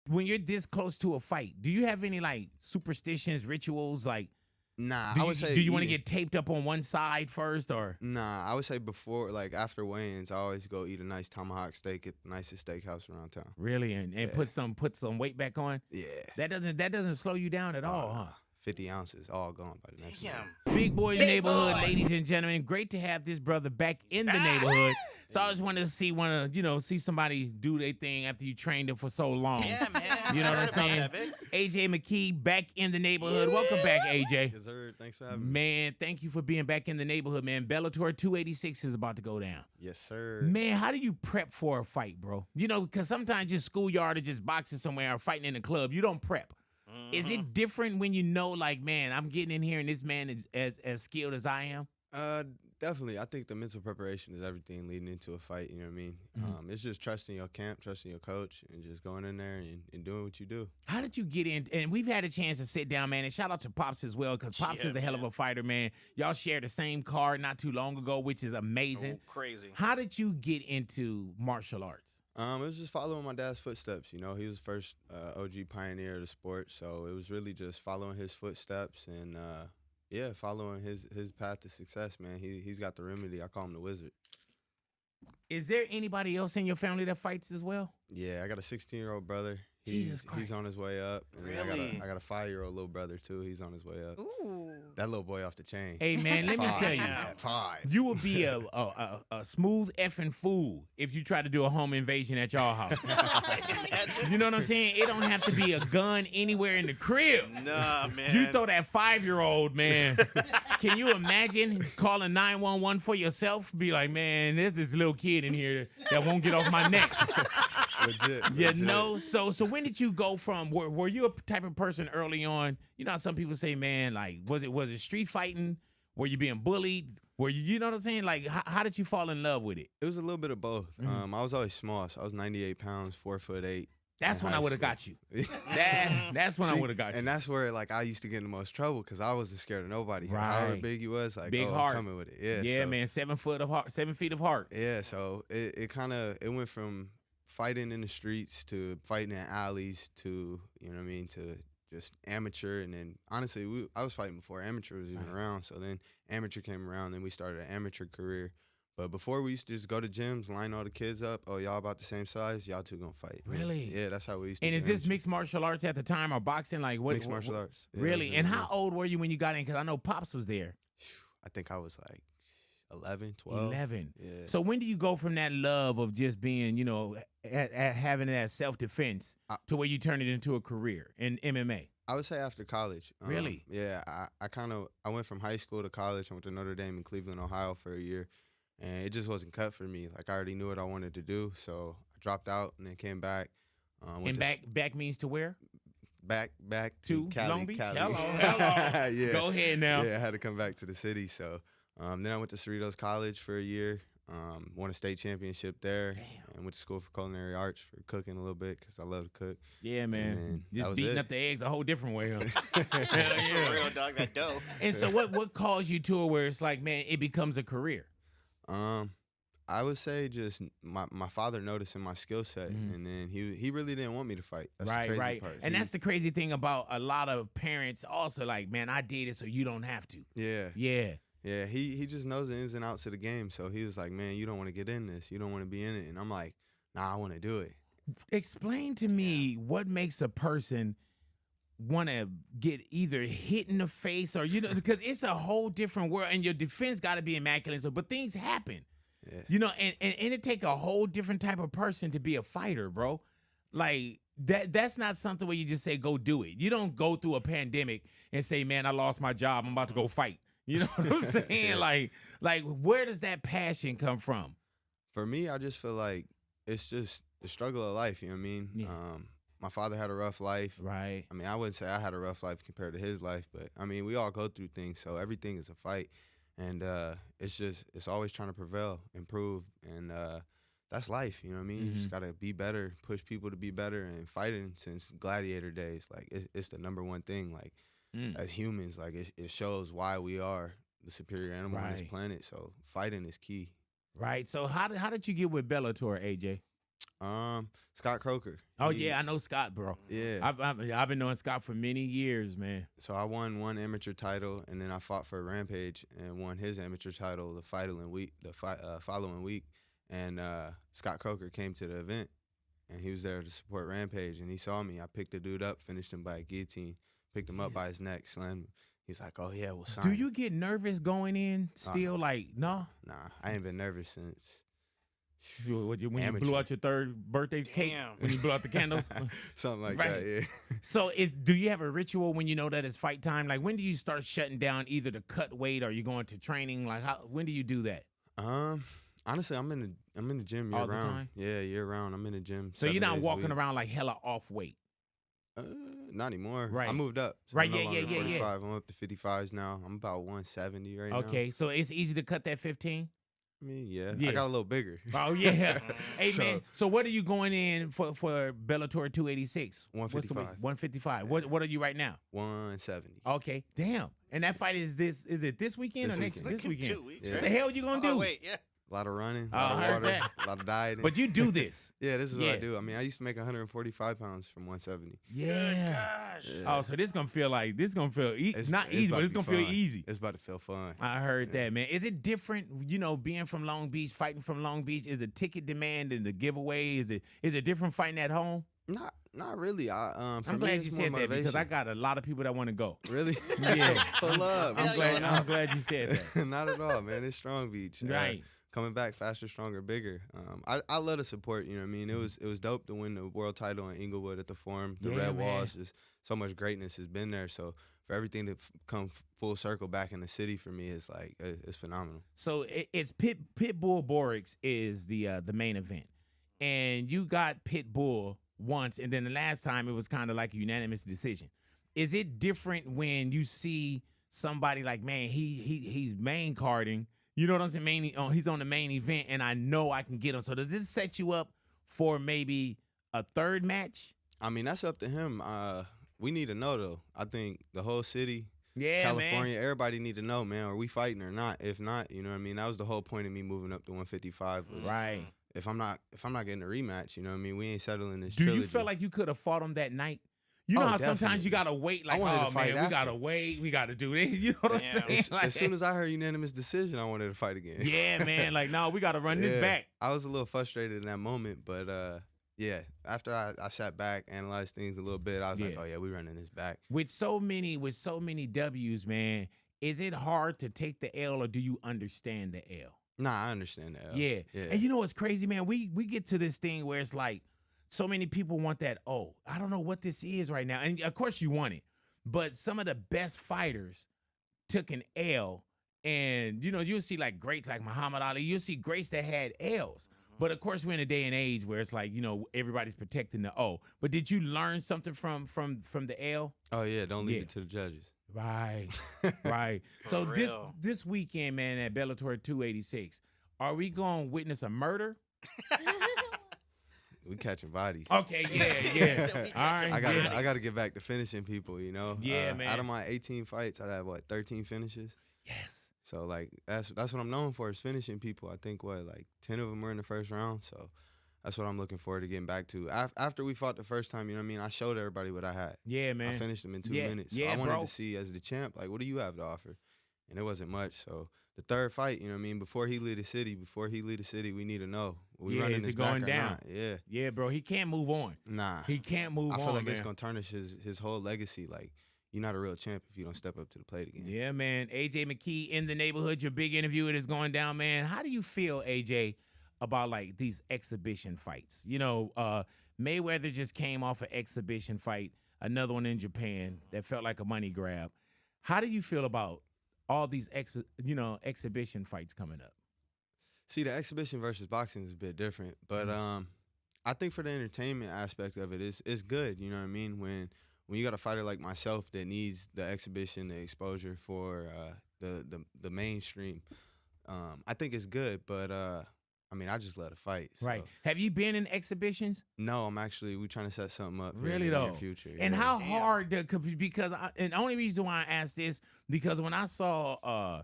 when you're this close to a fight, do you have any like superstitions, rituals? Like, Nah, do I would say. do you want to get taped up on one side first, or? Nah, I would say before, like after weigh-ins, I always go eat a nice tomahawk steak at the nicest steakhouse around town. Really, and put some weight back on. Yeah. That doesn't slow you down at all, huh? 50 ounces, all gone by the next day. Big Boy's Neighborhood, ladies and gentlemen. Great to have this brother back in the neighborhood. So I just wanted to see somebody do their thing after you trained him for so long. Yeah, man. You know what I'm saying? AJ Mckee back in the neighborhood. Welcome back, AJ. Yes, sir. Thanks for having me. Man, thank you for being back in the neighborhood, man. Bellator 286 is about to go down. Yes, sir. Man, how do you prep for a fight, bro? You know, because sometimes just schoolyard or just boxing somewhere or fighting in a club, you don't prep. Is it different when you know, like, man, I'm getting in here and this man is as skilled as I am? Definitely. I think the mental preparation is everything leading into a fight. You know what I mean? It's just trusting your camp, trusting your coach, and just going in there and doing what you do. How did you get in? And we've had a chance to sit down, man, and shout out to Pops as well, because Pops is a hell of a fighter, man. Y'all shared the same card not too long ago, which is amazing. Oh, crazy. How did you get into martial arts? It was just following my dad's footsteps. You know, he was the first OG pioneer of the sport, so it was really just following his footsteps and following his path to success, man. He's got the remedy. I call him the wizard. Is there anybody else in your family that fights as well? Yeah, I got a 16-year-old brother. Jesus Christ. He's on his way up. And Really? I got a 5-year-old little brother too. He's on his way up. Ooh. That little boy off the chain. Hey, man, let me tell you. 5. You would be a smooth effing fool if you try to do a home invasion at your house. You know what I'm saying? It don't have to be a gun anywhere in the crib. Nah, man. You throw that 5-year-old, man. Can you imagine calling 911 for yourself? Be like, man, there's this little kid in here that won't get off my neck. Legit. You know? So when did you go from, were you a type of person early on? You know how some people say, man, like, was it street fighting? Were you being bullied? Were you know what I'm saying? Like, how did you fall in love with it? It was a little bit of both. I was always small, so I was 98 pounds, 4'8". That's when I would have got you. That's when I would have got you. And that's where like I used to get in the most trouble because I wasn't scared of nobody. Right. However big you was, like big I'm heart. coming with it. Yeah. Yeah, so, man. 7 feet of heart. Yeah. So it went from fighting in the streets to fighting in alleys to, you know what I mean, to just amateur. And then honestly, I was fighting before amateur was even around. So then amateur came around, then we started an amateur career. But before, we used to just go to gyms, line all the kids up. Oh, y'all about the same size? Y'all two gonna fight. Really? Yeah, that's how we used to. And is this mixed martial arts at the time or boxing? Like what? Mixed martial arts. Yeah, really? And how old were you when you got in? Because I know Pops was there. I think I was like 11, 12. 11. Yeah. So when do you go from that love of just being, you know, having that self-defense to where you turn it into a career in MMA? I would say after college. Really? Yeah. I went from high school to college. I went to Notre Dame in Cleveland, Ohio for a year. And it just wasn't cut for me. Like, I already knew what I wanted to do, so I dropped out and then came back. And back means to where? Back to Cali, Long Beach? Cali. Hello. Yeah. Go ahead now. Yeah, I had to come back to the city. So then I went to Cerritos College for a year, won a state championship there. Damn. And went to school for culinary arts for cooking a little bit because I love to cook. Yeah, man. Just beating up the eggs a whole different way, huh? Hell yeah. For real, dog, that dough. And so what caused you to it where it's like, man, it becomes a career? I would say just my father noticing my skill set, and then he really didn't want me to fight. That's the crazy part. And that's the crazy thing about a lot of parents also, like, man, I did it so you don't have to. Yeah. Yeah. Yeah, he just knows the ins and outs of the game, so he was like, man, you don't want to get in this. You don't want to be in it. And I'm like, nah, I want to do it. Explain to me what makes a person want to get either hit in the face or, you know, because it's a whole different world and your defense got to be immaculate. So, but things happen, you know, and it take a whole different type of person to be a fighter, bro. Like that's not something where you just say, go do it. You don't go through a pandemic and say, man, I lost my job. I'm about to go fight. You know what I'm saying? Like where does that passion come from? For me, I just feel like it's just the struggle of life. You know what I mean? Yeah. My father had a rough life. Right. I mean, I wouldn't say I had a rough life compared to his life, but I mean, we all go through things, so everything is a fight. And it's always trying to prevail, improve, and that's life, you know what I mean? You just got to be better, push people to be better, and fighting since gladiator days, like, it's the #1 thing, like, as humans, like, it shows why we are the superior animal on this planet, so fighting is key. Right, so how did you get with Bellator, AJ? Scott Croker. Oh yeah, I know Scott, bro. Yeah. I've been knowing Scott for many years, man. So I won one amateur title, and then I fought for Rampage and won his amateur title the following week. And Scott Croker came to the event, and he was there to support Rampage. And he saw me. I picked the dude up, finished him by a guillotine, picked him up by his neck, slammed him. He's like, "Oh yeah, we'll sign." Do you get nervous going in? Still, like, no? Nah, I ain't been nervous since. When you Amateur. blew out your third birthday cake, when you blew out the candles, Something like Right. that. Yeah. So do you have a ritual when you know that it's fight time? Like, when do you start shutting down either to cut weight or you going to training? Like, when do you do that? Honestly, I'm in the gym year All the round. time? Yeah, year round. I'm in the gym. So you're 7 not days a walking week. around like hella off weight. Not anymore. Right. I moved up. So Right, I'm no yeah, longer yeah, yeah. 45. I'm up to 55s now. I'm about 170 right now. Okay, so it's easy to cut that 15. I mean, yeah. Yeah. I got a little bigger. Oh yeah. Hey So- man, so what are you going in for Bellator 286? What's the weight? 155. 155. What are you right now? 170. Okay, damn. And that fight is it this weekend This or next weekend. this weekend? 2 weeks. Yeah. What the hell you gonna do? Oh, wait, yeah. A lot of running, a Oh, lot I of heard water, that. a lot of dieting. But you do this. yeah, this is Yeah. what I do. I mean, I used to make 145 pounds from 170. Yeah. Gosh. Yeah. Oh, so this gonna feel not easy, but it's gonna feel easy. It's about to feel fun. I heard that, man. Is it different, being from Long Beach, fighting from Long Beach? Is the ticket demand and the giveaway? Is it different fighting at home? Not really. For I'm me, glad it's you more said that because I motivation. got a lot of people that want to go. Really? Yeah. Pull up. Hell yeah. I'm glad you said that. Not at all, man. It's Strong Beach. Right. Coming back faster, stronger, bigger. I love the support. You know what I mean? It was dope to win the world title in Inglewood at the Forum. The Yeah, Red man. Walls, just so much greatness has been there. So for everything to come full circle back in the city for me is like it's phenomenal. So it's Pitbull Borix is the main event, and you got Pitbull once, and then the last time it was kind of like a unanimous decision. Is it different when you see somebody like, man, he's main carding? You know what I'm saying? He's on the main event, and I know I can get him. So does this set you up for maybe a third match? I mean, that's up to him. We need to know though. I think the whole city. Yeah, California, everybody need to know, man, are we fighting or not? If not, you know what I mean? That was the whole point of me moving up to 155 was man. Right. if I'm not getting a rematch, you know what I mean? We ain't settling this Do trilogy. you feel like you could have fought him that night? You know Oh, how sometimes definitely. you gotta wait, like, I wanted to oh fight man, we after. gotta wait, we gotta do this. You know what I'm Yeah. saying? as soon as I heard unanimous decision, I wanted to fight again. yeah, man, like, no, we gotta run this Yeah. back. I was a little frustrated in that moment, but yeah, after I sat back, analyzed things a little bit, I was like, Yeah. oh yeah, we running this back. With so many W's, man, is it hard to take the L, or do you understand the L? Nah, I understand that. Yeah. And you know what's crazy, man? We get to this thing where it's like so many people want that, oh, I don't know what this is right now. And of course you want it. But some of the best fighters took an L. And, you'll see like greats like Muhammad Ali. You'll see greats that had L's. But of course, we're in a day and age where it's like, everybody's protecting the O. But did you learn something from the L? Oh yeah, don't leave Yeah. it to the judges. Right, right. For So real. this weekend, man, at Bellator 286, are we going to witness a murder? We catching bodies. Okay, yeah. All right, I gotta get back to finishing people, you know. Yeah, man. Out of my 18 fights, I had 13 finishes. Yes. So like that's what I'm known for is finishing people. I think 10 of them were in the first round. So that's what I'm looking forward to getting back to. After we fought the first time, you know what I mean? I showed everybody what I had. Yeah, man. I finished them in 2 Yeah, minutes. So yeah, I wanted bro. to see as the champ, like, what do you have to offer? And it wasn't much. So the third fight, you know what I mean? Before he lead the city, we need to know. We Yeah, running is this it going back or down? not? Yeah. Yeah, bro. He can't move on. Nah. He can't move I on, feel like man. it's gonna tarnish his whole legacy. Like, you're not a real champ if you don't step up to the plate again. Yeah, man. AJ Mckee in the neighborhood. Your big interview is going down, man. How do you feel, AJ, about like these exhibition fights? Mayweather just came off an exhibition fight, another one in Japan that felt like a money grab. How do you feel about all these exhibition fights coming up? See, the exhibition versus boxing is a bit different, but I think for the entertainment aspect of it, it's good. You know what I mean? When you got a fighter like myself that needs the exhibition, the exposure for the mainstream, I think it's good. But I mean, I just love to fight. So. Right. Have you been in exhibitions? No, we trying to set something up. here Really in the though? near future. And yeah. how hard? Because and the only reason why I asked this because when I saw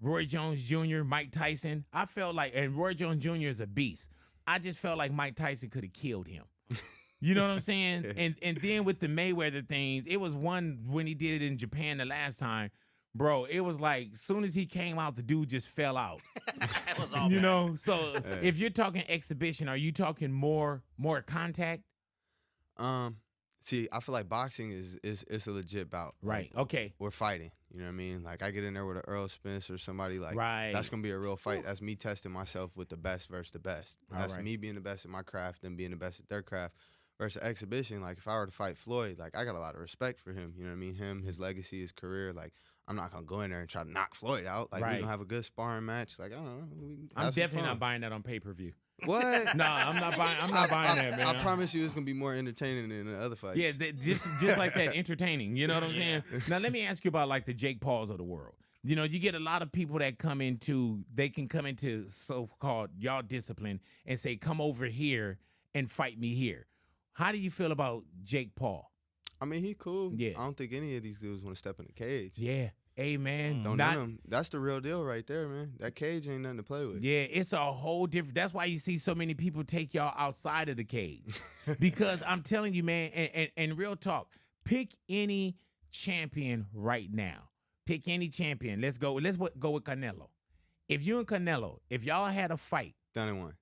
Roy Jones Jr., Mike Tyson, I felt like, and Roy Jones Jr. is a beast. I just felt like Mike Tyson could have killed him. You know what I'm saying? And then with the Mayweather things, it was one when he did it in Japan the last time. Bro, it was like soon as he came out, the dude just fell out. It was all You bad. know, so if you're talking exhibition, are you talking more contact? See, I feel like boxing is a legit bout. Right. Like, Okay. we're fighting. You know what I mean? Like I get in there with an Earl Spence or somebody like Right. that's gonna be a real fight. That's me testing myself with the best versus the best. That's right. me being the best at my craft and being the best at their craft. Versus exhibition, like if I were to fight Floyd, like I got a lot of respect for him. You know what I mean? Him, his legacy, his career. Like I'm not gonna go in there and try to knock Floyd out. Like we Right. gonna have a good sparring match. Like I don't know. I'm definitely not buying that on pay-per-view. What? No, I'm not buying that, man. I promise you, it's gonna be more entertaining than the other fights. Yeah, just like that, entertaining. You know what I'm saying? Now let me ask you about like the Jake Pauls of the world. You know, you get a lot of people that they can come into so-called y'all discipline and say, come over here and fight me here. How do you feel about Jake Paul? I mean, he cool. Yeah. I don't think any of these dudes want to step in the cage. Yeah. Hey, man. Don't know him. That's the real deal right there, man. That cage ain't nothing to play with. Yeah, it's a whole different. That's why you see so many people take y'all outside of the cage. Because I'm telling you, man, and real talk, pick any champion right now. Pick any champion. Let's go with Canelo. If you and Canelo, if y'all had a fight, Done and won.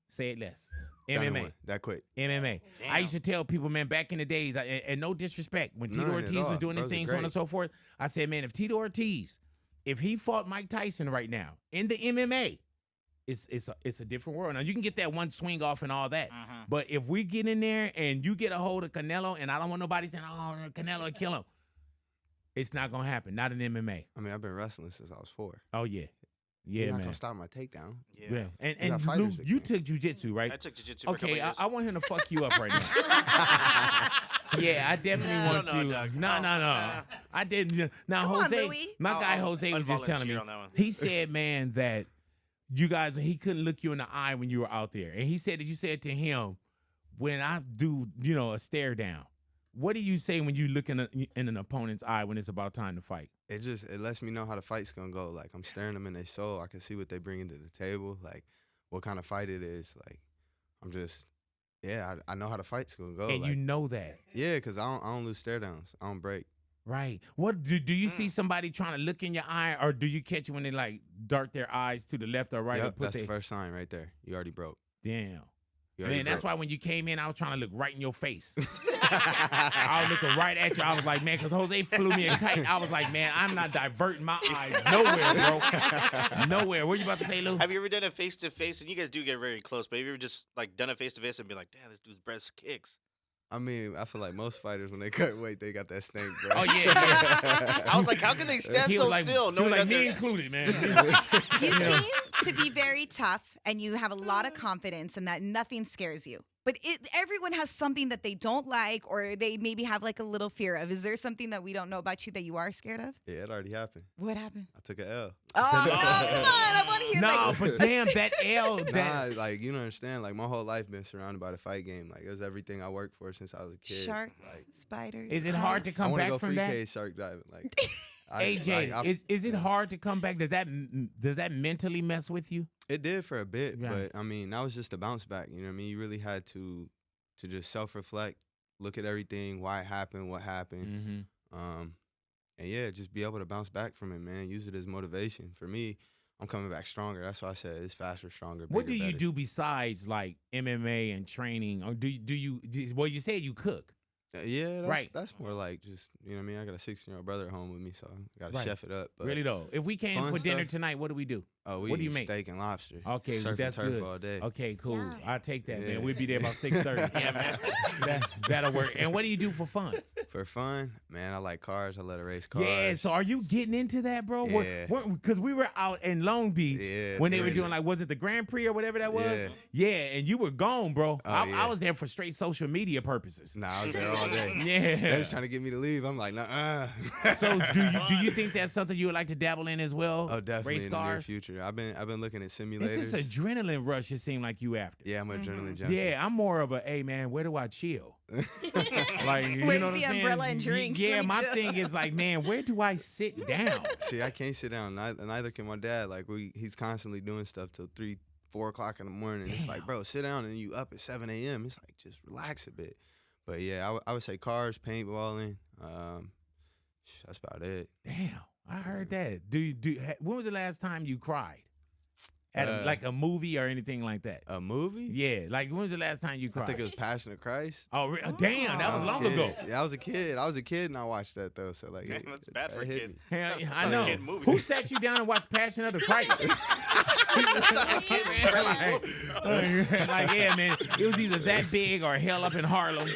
say it less. Done and MMA. won. That quick. MMA. Damn. I used to tell people, man, back in the days, and no disrespect, when Tito None at Ortiz all. was doing his Those are thing, so on great. and so forth, I said, man, if Tito Ortiz, if he fought Mike Tyson right now in the MMA, it's a different world. Now, you can get that one swing off and all that, but if we get in there and you get a hold of Canelo, and I don't want nobody saying, oh, Canelo will kill him, it's not going to happen. Not in MMA. I mean, I've been wrestling since I was 4. Oh, yeah. You're Yeah, not man. gonna stop my takedown. Yeah. And got fighters that you can. took jiu-jitsu, right? I took jiu-jitsu for a couple Okay, years. I want him to fuck you up right now. Yeah, I definitely I want don't know, you. Doug. No. I didn't. Now, Come on, Jose, Louis. my guy I'll Jose was just telling me. unvolunteer on that one. He said, man, that you guys, he couldn't look you in the eye when you were out there. And he said that you said to him, when I do, a stare down, what do you say when you look in an opponent's eye when it's about time to fight? It lets me know how the fight's gonna go. Like I'm staring them in their soul. I can see what they bringing to the table. Like what kind of fight it is. Like I'm just, I know how the fight's gonna go. And like, you know that. yeah, because I don't lose stare downs. I don't break. Right. What do you see somebody trying to look in your eye, or do you catch it when they like dart their eyes to the left or right? Yep, and put that's the first sign right there. You already broke. Damn. You already Man, that's broke. why when you came in, I was trying to look right in your face. I was looking right at you. I was like, man, because Jose flew me a kite. I was like, man, I'm not diverting my eyes nowhere, bro. Nowhere. What you about to say, Lou? Have you ever done a face-to-face? And you guys do get very close, but have you ever just like done a face-to-face and be like, damn, this dude's breast kicks? I mean, I feel like most fighters when they cut weight, they got that stink, bro. Oh, yeah. I was like, how can they stand He so was like, still? he was like, got me their- included, man. You seem to be very tough, and you have a lot of confidence, and that nothing scares you. But everyone has something that they don't like, or they maybe have like a little fear of. Is there something that we don't know about you that you are scared of? Yeah, it already happened. What happened? I took an L. Oh, no, come on. I want to hear No, like, but damn, that L, that. Nah, like you don't understand. Like my whole life been surrounded by the fight game. Like it was everything I worked for since I was a kid. sharks, Like, spiders. Is it hard to crabs. come I want to back go from free that? cage shark diving. Like AJ, is it hard to come back? Does that mentally mess with you? It did for a bit, Right. but I mean that was just a bounce back. You know what I mean? You really had to just self-reflect, look at everything, why it happened, what happened, and yeah, just be able to bounce back from it, man. Use it as motivation. For me, I'm coming back stronger. That's why I said it's faster, stronger. What bigger, do you better. do besides like MMA and training? Or do you? Well, you said you cook. Yeah, that's, Right. that's more like just, you know what I mean? I got a 16-year-old brother at home with me, so I got to Right. chef it up. But Really though, if we came fun for dinner stuff. tonight, what do we do? Oh, we What do you eat make? steak and lobster. Okay, Surf and that's turf good. all day. Okay, cool. Yeah. I'll take that, Yeah. man. We'll be there about 6:30. Yeah, man. That'll work. And what do you do for fun? For fun, man, I like cars. I let her race cars. Yeah, so are you getting into that, bro? Yeah. Because we were out in Long Beach Yeah, when it's they were crazy. doing, like, was it the Grand Prix or whatever that was? Yeah. Yeah, and you were gone, bro. Oh, I yeah. was there for straight social media purposes. Nah, I was there all day. Yeah. They was trying to get me to leave. I'm like, nah. So do you think that's something you would like to dabble in as well? Oh, definitely Race in the near cars? future. I've been looking at simulators. It's this adrenaline rush it seemed like you after. Yeah, I'm an adrenaline junkie. Yeah, I'm more of a, hey man, where do I chill? Like, you Where's know what the I'm saying? umbrella and drink? Yeah, Let me my chill. thing is like, man, where do I sit down? See, I can't sit down. Neither can my dad. Like he's constantly doing stuff till 3, 4 o'clock in the morning. It's like, bro, sit down, and you up at 7 a.m. It's like, just relax a bit. But yeah, I would say cars, paintballing. That's about it. Damn, I heard that. When was the last time you cried at like a movie or anything like that? A movie? Yeah, like when was the last time you cried? I think it was Passion of Christ. Oh, damn, that was long ago. Yeah, I was a kid. And I watched that though. So like, Damn, that's bad for a hit kid. me. Hey, I know. kid movie. Who sat you down and watched Passion of the Christ? Like, yeah, man, it was either that big or Hell Up in Harlem.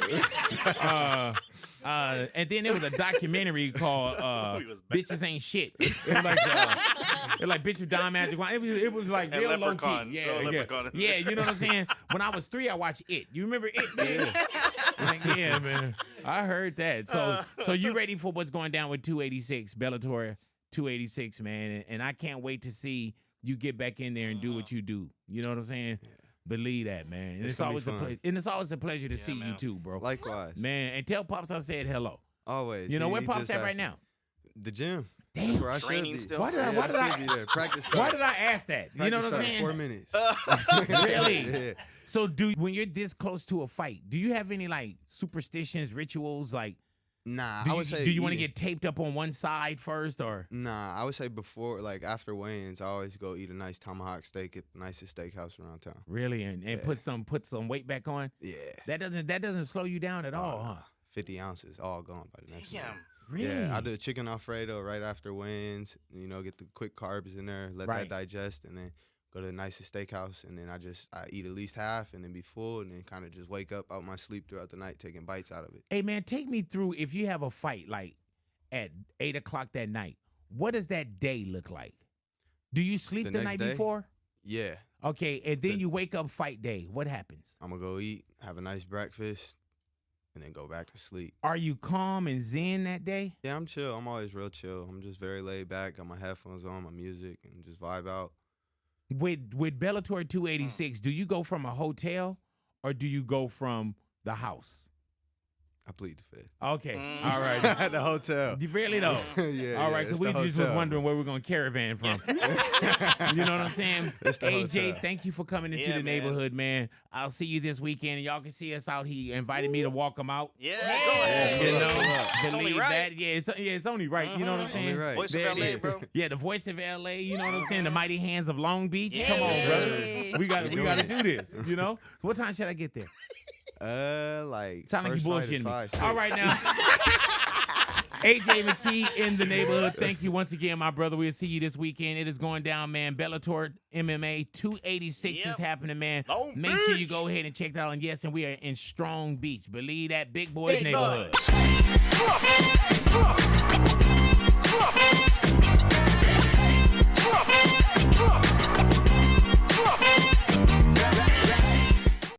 And then there was a documentary called "Bitches Ain't Shit." It was like Bitch with Don Magic. It was like And real low Leprechaun. key. Oh, Leprechaun. Yeah, you know what I'm saying. When I was 3, I watched It. You remember It? Man? Like, yeah, man. I heard that. So you ready for what's going down with 286 Bellator 286, man? And I can't wait to see you get back in there and do what you do. You know what I'm saying? Yeah. Believe that, man. And it's always a pleasure. And it's always a pleasure to see you too, bro. Likewise, man. And tell Pops I said hello. Always. You know where Pops at right now? The gym. Damn. That's where I Training should be. still. Why did I be there. Practice. Why did I ask that? You know what I'm saying? 4 minutes. Really? Yeah. So when you're this close to a fight, do you have any like superstitions, rituals? Like, Nah, do I would say. Do you want to get taped up on one side first, or? Nah, I would say before, like after weigh-ins, I always go eat a nice tomahawk steak at the nicest steakhouse around town. Really, and put some weight back on. Yeah. That doesn't slow you down at all, huh? 50 ounces, all gone by the next Damn. morning. Really? Yeah, I do a chicken Alfredo right after weigh-ins. You know, get the quick carbs in there, let that digest, and then go to the nicest steakhouse, and then I eat at least half, and then be full, and then kind of just wake up out my sleep throughout the night, taking bites out of it. Hey man, take me through if you have a fight like at 8 o'clock that night. What does that day look like? Do you sleep the night before? Yeah. Okay, and then you wake up fight day. What happens? I'm gonna go eat, have a nice breakfast, and then go back to sleep. Are you calm and zen that day? Yeah, I'm chill. I'm always real chill. I'm just very laid back. Got my headphones on, my music, and just vibe out. With Bellator 286, do you go from a hotel or do you go from the house? I plead the fifth. Okay, all right. At the hotel. You really though? Yeah. All right, because we just was wondering where we're going to caravan from. You know what I'm saying? AJ, hotel. thank you for coming into the neighborhood, man. I'll see you this weekend. And y'all can see us out. He invited me to walk him out. Yeah, go ahead. You know, It's only believe right. that. Yeah, it's only right. You know what I'm saying? Only right. Voice There of it LA, is. bro. Yeah, the voice of LA. You know what I'm saying? The mighty hands of Long Beach. Yeah. Come on, brother. Hey. We got to do this. You know. What time should I get there? Like Sound like you first fight is bullshitting me. 5, 6. All right now. AJ Mckee in the neighborhood. Thank you once again, my brother. We'll see you this weekend. It is going down, man. Bellator MMA 286 is happening, man. Long Make sure you Beach. go ahead and check that out. And yes, and we are in Strong Beach. Believe that, Big Boys Big neighborhood. Boys.